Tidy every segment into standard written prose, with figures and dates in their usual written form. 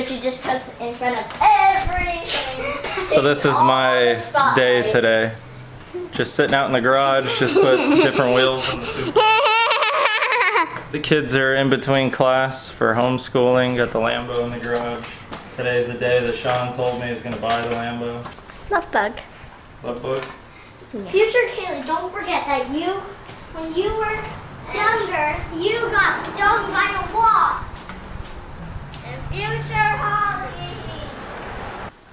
she just cuts in front of everything. So this is my day today. Just sitting out in the garage, just put different wheels on the Supra. The kids are in between class for homeschooling, got the Lambo in the garage. Today's the day that Sean told me he's gonna buy the Lambo. Love bug. Love bug? Yeah. Future Kaylee, don't forget that when you were younger, you got stung by a wasp. And future Holly.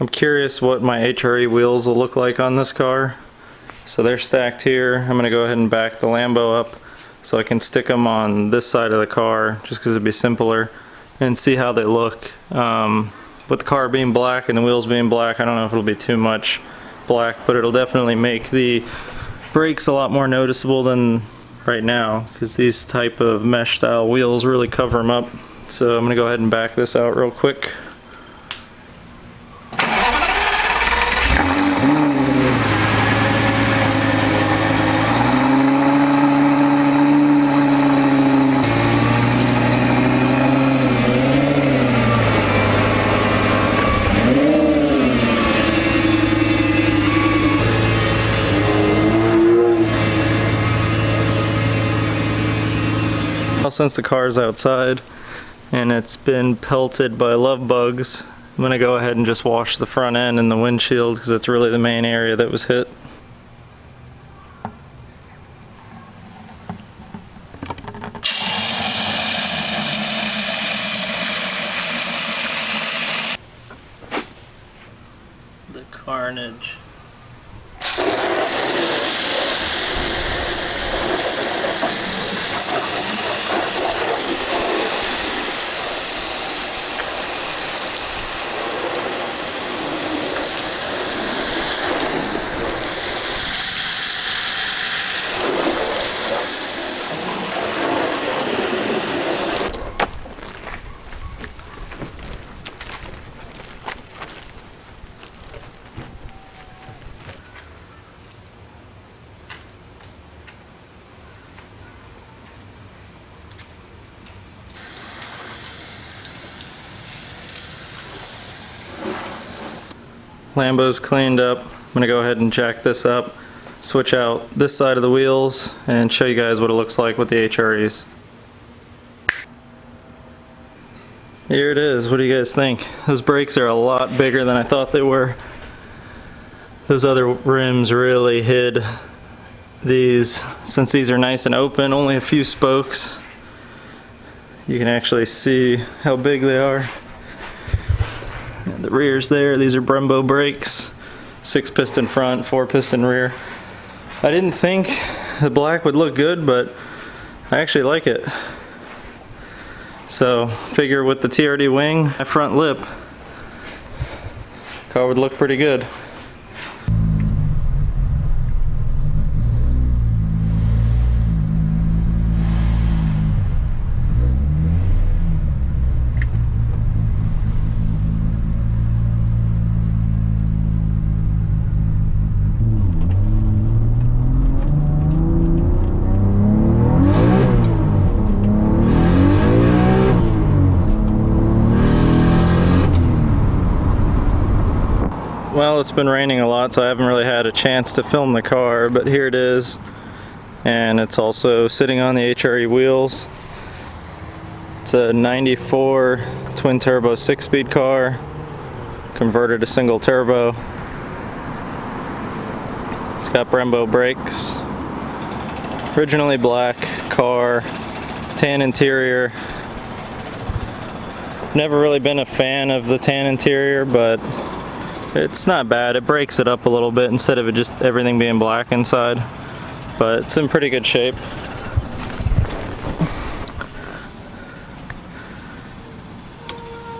I'm curious what my HRE wheels will look like on this car. So they're stacked here. I'm gonna go ahead and back the Lambo up so I can stick them on this side of the car just because it'd be simpler and see how they look. With the car being black and the wheels being black, I don't know if it'll be too much black, but it'll definitely make the brakes a lot more noticeable than right now because these type of mesh style wheels really cover them up. So I'm gonna go ahead and back this out real quick. Since the car's outside and it's been pelted by love bugs, I'm gonna go ahead and just wash the front end and the windshield because it's really the main area that was hit. The carnage. Lambo's cleaned up. I'm gonna go ahead and jack this up, switch out this side of the wheels, and show you guys what it looks like with the HREs. Here it is. What do you guys think? Those brakes are a lot bigger than I thought they were. Those other rims really hid these. Since these are nice and open, only a few spokes, you can actually see how big they are. And the rear's there. These are Brembo brakes. 6-piston front, 4-piston rear. I didn't think the black would look good, but I actually like it. So, figure with the TRD wing, my front lip, car would look pretty good. Well, it's been raining a lot, so I haven't really had a chance to film the car, but here it is. And it's also sitting on the HRE wheels. It's a 94 twin turbo 6-speed car, converted to single turbo. It's got Brembo brakes. Originally black car, tan interior. Never really been a fan of the tan interior, but it's not bad. It breaks it up a little bit instead of it just everything being black inside. But it's in pretty good shape.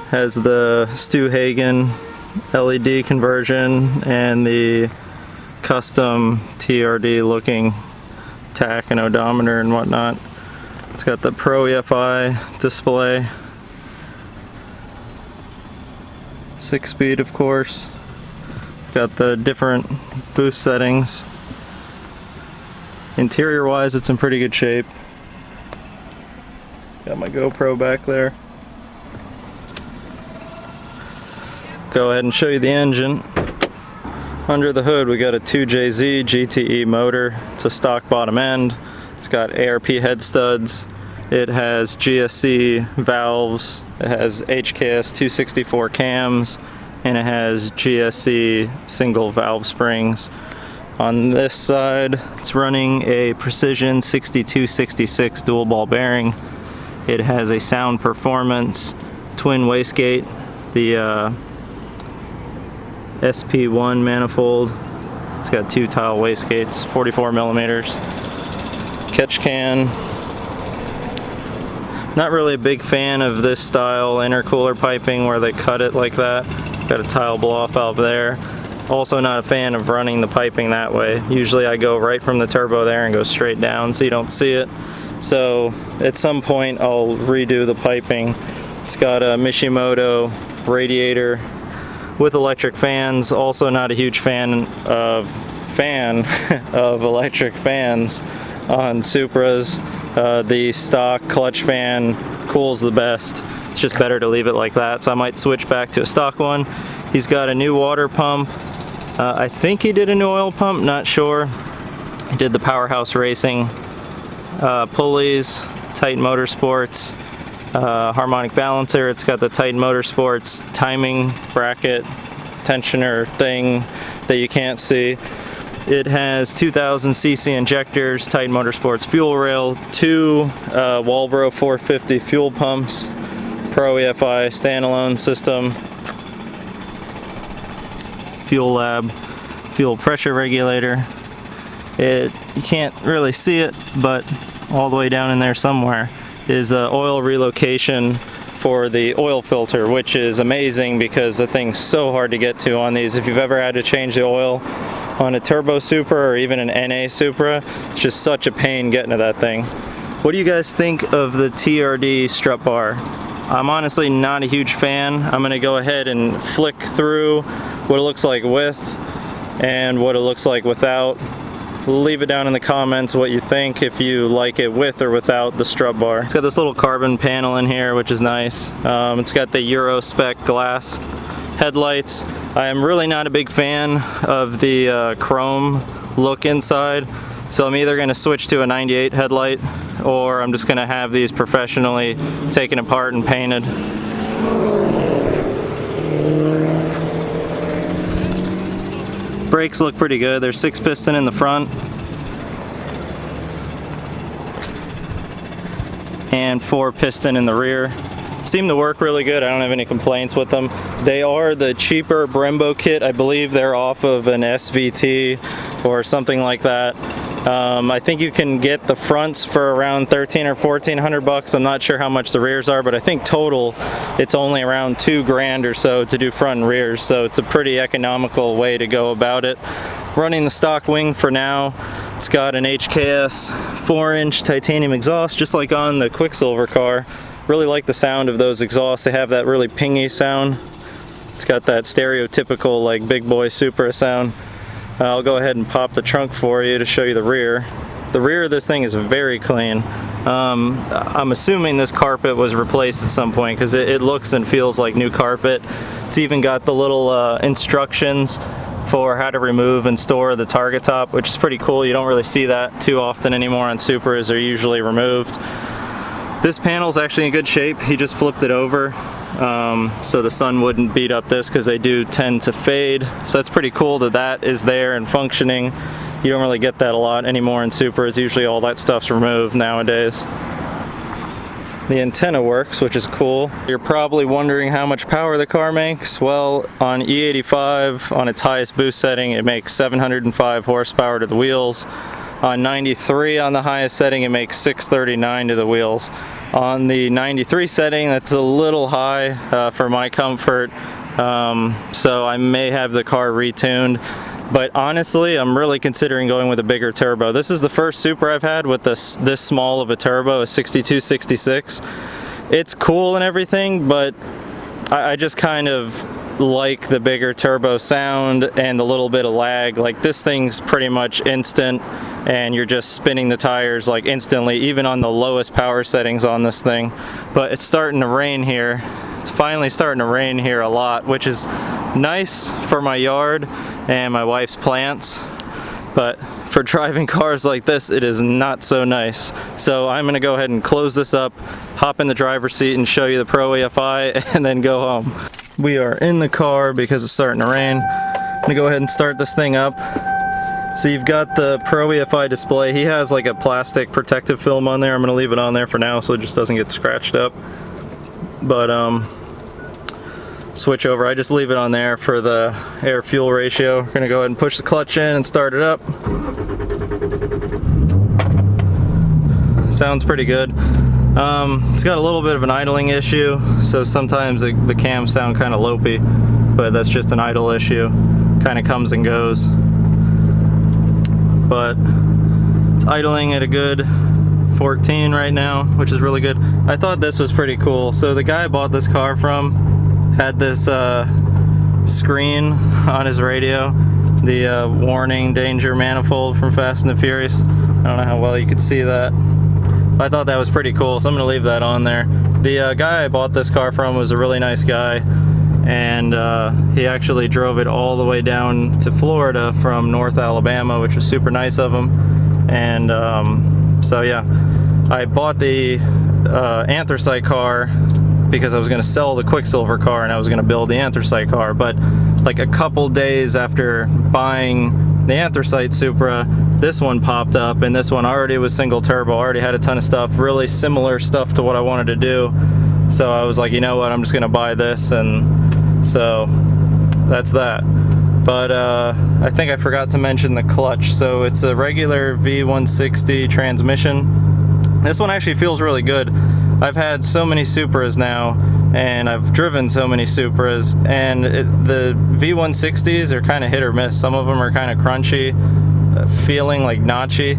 Has the Stu Hagen LED conversion and the custom TRD looking tach and odometer and whatnot. It's got the Pro EFI display. 6-speed, of course. Got the different boost settings. Interior wise, it's in pretty good shape. Got my GoPro back there. go ahead and show you the engine. Under the hood we got a 2JZ GTE motor. It's a stock bottom end. It's got ARP head studs. It has GSC valves. It has HKS 264 cams, and it has GSC single valve springs. On this side, it's running a Precision 6266 dual ball bearing. It has a Sound Performance twin wastegate, the SP1 manifold. It's got 2 tile wastegates, 44 millimeters. Catch can. Not really a big fan of this style intercooler piping where they cut it like that. Got a tile blow off valve there. Also not a fan of running the piping that way. Usually I go right from the turbo there and go straight down so you don't see it. So at some point I'll redo the piping. It's got a Mishimoto radiator with electric fans. Also not a huge fan of electric fans on Supras. The stock clutch fan cools the best. It's just better to leave it like that, so I might switch back to a stock one. He's got a new water pump. I think he did a new oil pump, not sure. He did the Powerhouse Racing pulleys, Titan Motorsports, harmonic balancer. It's got the Titan Motorsports timing bracket tensioner thing that you can't see. It has 2000cc injectors, Titan Motorsports fuel rail, 2 Walbro 450 fuel pumps, Pro EFI standalone system, fuel lab, fuel pressure regulator. You can't really see it, but all the way down in there somewhere is oil relocation for the oil filter, which is amazing because the thing's so hard to get to on these. If you've ever had to change the oil on a turbo Supra or even an NA Supra, it's just such a pain getting to that thing. What do you guys think of the TRD strut bar? I'm honestly not a huge fan. I'm gonna go ahead and flick through what it looks like with and what it looks like without. Leave it down in the comments what you think, if you like it with or without the strut bar. It's got this little carbon panel in here, which is nice. It's got the Euro spec glass headlights. I am really not a big fan of the chrome look inside, so I'm either going to switch to a 98 headlight or I'm just going to have these professionally taken apart and painted. Brakes look pretty good. There's 6 piston in the front and 4 piston in the rear. Seem to work really good. I don't have any complaints with them. They are the cheaper Brembo kit. I believe they're off of an SVT or something like that. I think you can get the fronts for around 13 or 1400 bucks. I'm not sure how much the rears are, but I think total it's only around $2 grand or so to do front and rears, so it's a pretty economical way to go about it. Running the stock wing for now. It's got an HKS 4-inch titanium exhaust, just like on the Quicksilver car. Really like the sound of those exhausts. They have that really pingy sound. It's got that stereotypical like big boy Supra sound. I'll go ahead and pop the trunk for you to show you the rear. The rear of this thing is very clean. I'm assuming this carpet was replaced at some point because it looks and feels like new carpet. It's even got the little instructions for how to remove and store the target top, which is pretty cool. You don't really see that too often anymore on Supras. They're usually removed. This panel is actually in good shape. He just flipped it over so the sun wouldn't beat up this because they do tend to fade. So that's pretty cool that that is there and functioning. You don't really get that a lot anymore in Supras. Usually all that stuff's removed nowadays. The antenna works, which is cool. You're probably wondering how much power the car makes. Well, on E85, on its highest boost setting, it makes 705 horsepower to the wheels. On 93 on the highest setting, it makes 639 to the wheels. On the 93 setting, that's a little high for my comfort, so I may have the car retuned. But honestly, I'm really considering going with a bigger turbo. This is the first Supra I've had with this small of a turbo, a 6266. It's cool and everything, but I just kind of like the bigger turbo sound and the little bit of lag. Like, this thing's pretty much instant and you're just spinning the tires like instantly, even on the lowest power settings on this thing. But it's starting to rain here. It's finally starting to rain here a lot, which is nice for my yard and my wife's plants, but for driving cars like this, it is not so nice. So I'm gonna go ahead and close this up, hop in the driver's seat and show you the Pro EFI and then go home. We are in the car because it's starting to rain. I'm gonna go ahead and start this thing up. So you've got the Pro EFI display. He has like a plastic protective film on there. I'm gonna leave it on there for now so it just doesn't get scratched up. But switch over, I just leave it on there for the air fuel ratio. We're gonna go ahead and push the clutch in and start it up. Sounds pretty good. It's got a little bit of an idling issue, so sometimes the cams sound kind of lopey, but that's just an idle issue. Kind of comes and goes. But it's idling at a good 14 right now, which is really good. I thought this was pretty cool. So the guy I bought this car from had this screen on his radio, the warning danger manifold from Fast and the Furious. I don't know how well you could see that. I thought that was pretty cool, so I'm gonna leave that on there. The guy I bought this car from was a really nice guy, and he actually drove it all the way down to Florida from North Alabama, which was super nice of him. And so yeah, I bought the Anthracite car because I was going to sell the Quicksilver car and I was going to build the Anthracite car. But like a couple days after buying the Anthracite Supra, this one popped up, and this one already was single turbo, already had a ton of stuff, really similar stuff to what I wanted to do. So I was like, you know what, I'm just going to buy this, and so that's that. But I think I forgot to mention the clutch. So it's a regular V160 transmission. This one actually feels really good. I've had so many Supras now, and I've driven so many Supras, and the V160s are kind of hit or miss. Some of them are kind of crunchy, feeling like notchy,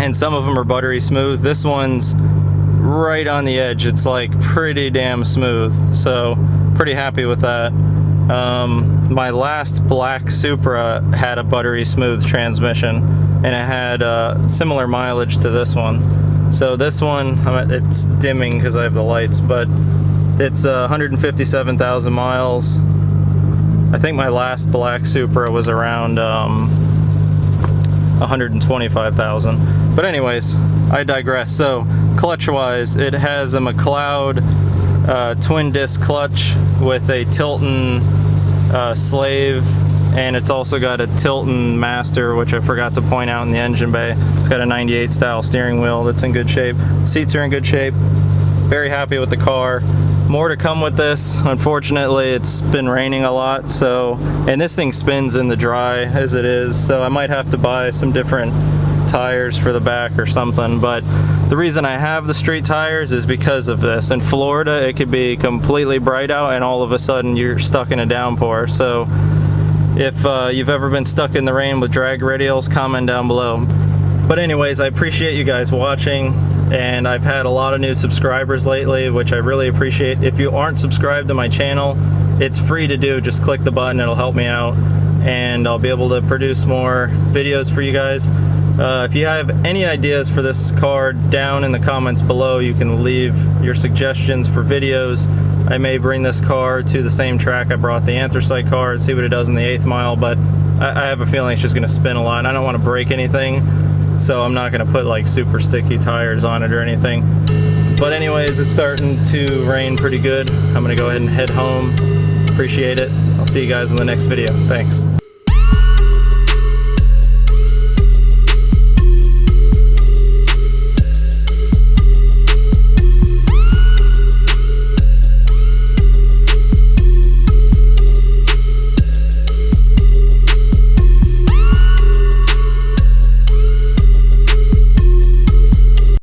and some of them are buttery smooth. This one's right on the edge. It's like pretty damn smooth, so pretty happy with that. My last black Supra had a buttery smooth transmission, and it had similar mileage to this one. So this one, it's dimming because I have the lights, but it's 157,000 miles. I think my last black Supra was around 125,000. But anyways, I digress. So clutch-wise, it has a McLeod twin disc clutch with a Tilton slave, and it's also got a Tilton master, which I forgot to point out in the engine bay. It's got a 98 style steering wheel that's in good shape. Seats are in good shape. Very happy with the car. More to come with this. Unfortunately, it's been raining a lot, so, and this thing spins in the dry as it is, so I might have to buy some different tires for the back or something. But the reason I have the street tires is because of this. In Florida, it could be completely bright out and all of a sudden you're stuck in a downpour. So if you've ever been stuck in the rain with drag radials, comment down below. But anyways, I appreciate you guys watching, and I've had a lot of new subscribers lately, which I really appreciate. If you aren't subscribed to my channel, it's free to do. Just click the button, it'll help me out, and I'll be able to produce more videos for you guys. If you have any ideas for this car, down in the comments below, you can leave your suggestions for videos. I may bring this car to the same track I brought the Anthracite car and see what it does in the 8th mile, but I have a feeling it's just going to spin a lot. I don't want to break anything, so I'm not going to put like super sticky tires on it or anything. But anyways, it's starting to rain pretty good. I'm going to go ahead and head home. Appreciate it. I'll see you guys in the next video. Thanks.